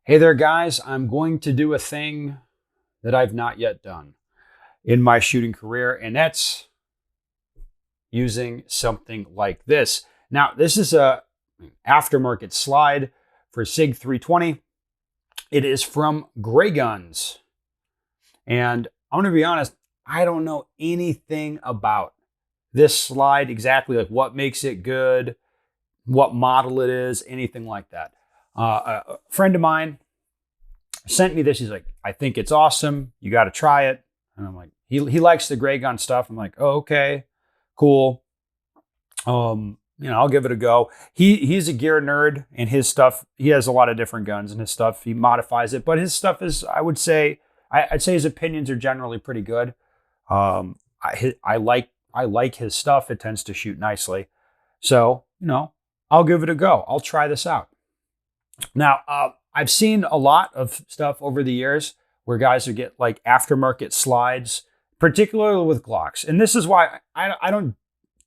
Hey there, guys. I'm going to do a thing that I've not yet done in my shooting career, and that's using something like this. Now, this is a aftermarket slide for SIG 320. It is from Gray Guns, and I'm going to be honest, I don't know anything about this slide exactly, like what makes it good, what model it is, anything like that. A friend of mine sent me this. He's like, I think it's awesome. You got to try it. And I'm like, he likes the Gray Gun stuff. I'm like, oh, okay, cool. I'll give it a go. He's a gear nerd, and his stuff, he has a lot of different guns and his stuff, he modifies it, but his stuff is, I'd say his opinions are generally pretty good. I like his stuff. It tends to shoot nicely. So, I'll give it a go. I'll try this out. Now, I've seen a lot of stuff over the years where guys would get like aftermarket slides, particularly with Glocks. And this is why I don't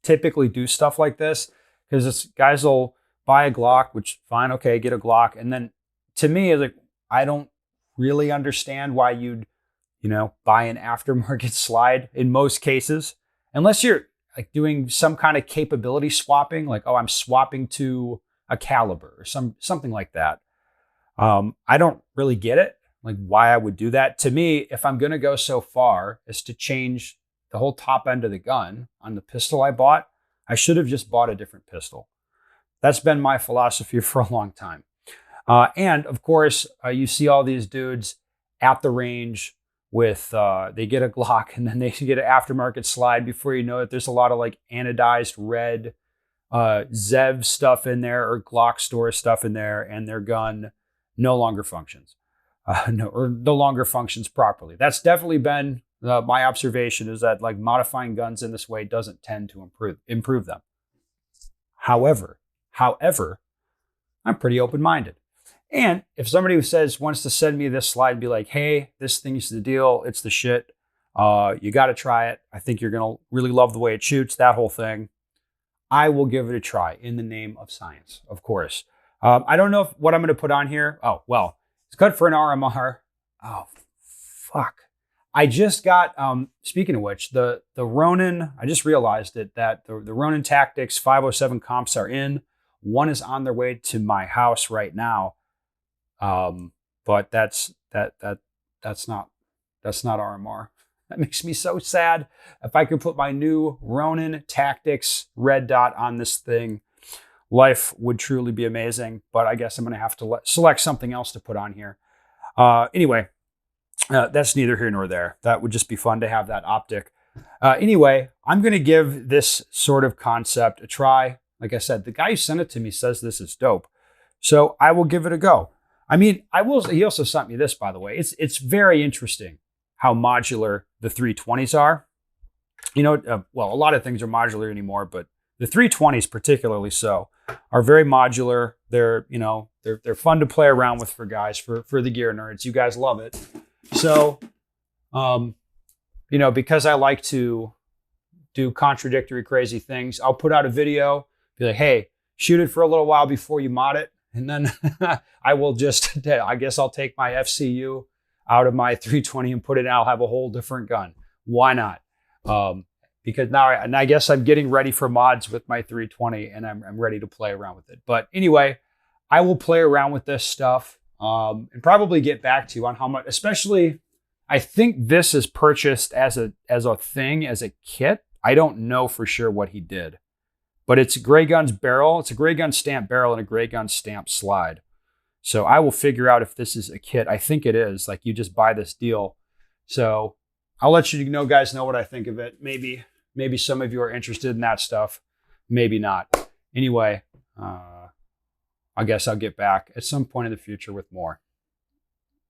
typically do stuff like this, because guys will buy a Glock, which fine, okay, get a Glock. And then to me, it's like, I don't really understand why you'd, buy an aftermarket slide in most cases, unless you're like doing some kind of capability swapping, like, oh, I'm swapping to a caliber or something like that. I don't really get it, like why I would do that. To me, if I'm going to go so far as to change the whole top end of the gun on the pistol I bought, I should have just bought a different pistol. That's been my philosophy for a long time. And of course, you see all these dudes at the range with, they get a Glock and then they get an aftermarket slide. Before you know it, there's a lot of like anodized red Zev stuff in there, or Glock store stuff in there, and their gun no longer functions. No longer functions properly. That's definitely been my observation, is that like modifying guns in this way doesn't tend to improve them. However, I'm pretty open-minded. And if somebody who wants to send me this slide and be like, hey, this thing's the deal, it's the shit, you got to try it. I think you're going to really love the way it shoots, that whole thing. I will give it a try in the name of science, of course. I don't know what I'm going to put on here. Oh, well, it's cut for an RMR. Oh, fuck. I just got, speaking of which, the Ronin, I just realized that the Ronin Tactics 507 comps are in. One is on their way to my house right now. But that's not RMR. That makes me so sad. If I could put my new Ronin Tactics red dot on this thing, life would truly be amazing. But I guess I'm going to have to select something else to put on here. Anyway, that's neither here nor there. That would just be fun to have that optic. Anyway, I'm going to give this sort of concept a try. Like I said, the guy who sent it to me says this is dope. So I will give it a go. I mean, he also sent me this, by the way. It's very interesting how modular the 320s are. Well, a lot of things are modular anymore, but the 320s particularly so are very modular. They're fun to play around with for guys, for the gear nerds. You guys love it. So, because I like to do contradictory, crazy things, I'll put out a video, be like, hey, shoot it for a little while before you mod it. And then I guess I'll take my FCU out of my 320 and put it in. I'll have a whole different gun. Why not? Because now I guess I'm getting ready for mods with my 320, and I'm ready to play around with it. But anyway, I will play around with this stuff and probably get back to you on how much, especially I think this is purchased as a kit. I don't know for sure what he did. But it's Gray Gun's barrel. It's a Gray Gun stamp barrel and a Gray Gun stamp slide. So I will figure out if this is a kit. I think it is. Like, you just buy this deal. So I'll let you guys know what I think of it. Maybe some of you are interested in that stuff. Maybe not. Anyway, I guess I'll get back at some point in the future with more.